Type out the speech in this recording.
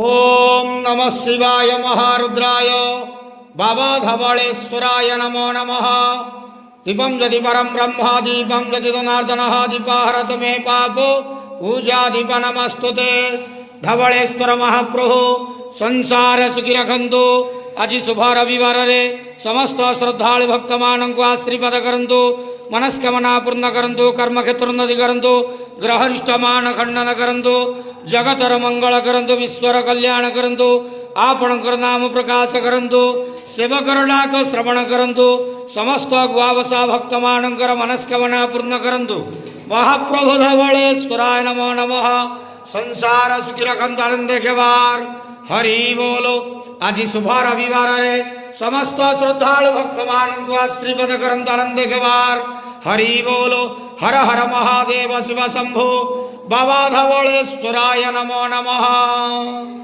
ओम नमः शिवाय महारुद्राय बाबा धवलेश्वराय नमो नमः। दीपं यदि परम ब्रह्म दीपं यदि जनार्दनः दीपाहरत मे पापो पूजा दीप नमस्तुते। धवलेश्वर महाप्रभु संसार सुखी रखंतु। आज शुभ रविवार रे समस्त श्रद्धालु भक्त मान को आशीर्वाद करंतु, मनस्कामना पूर्ण करंतु, कर्म क्षेत्र उन्नति करंतु, ग्रहरिष्ठ मान खंडन करंतु, जगतर मंगल करंतु, विश्वर कल्याण करंतु, आपणकर नाम प्रकाश करंतु, सेवकर डाक श्रवण करंतु, समस्त गुआवसा भक्त मानकर मनस्कामना पूर्ण करंतु। महाप्रभु धवलेश्वराय नमो नमः। संसार सुखी रखंतु, आनंद के बार हरि बोलो। आज शुभ रविवार रे समस्त श्रद्धालु भक्त मान को आशीर्वाद करंतु, आनंद के बार हरि बोलो। हर हर महादेव शिव शंभो बाबा धवलेश्वराय नमो नमः।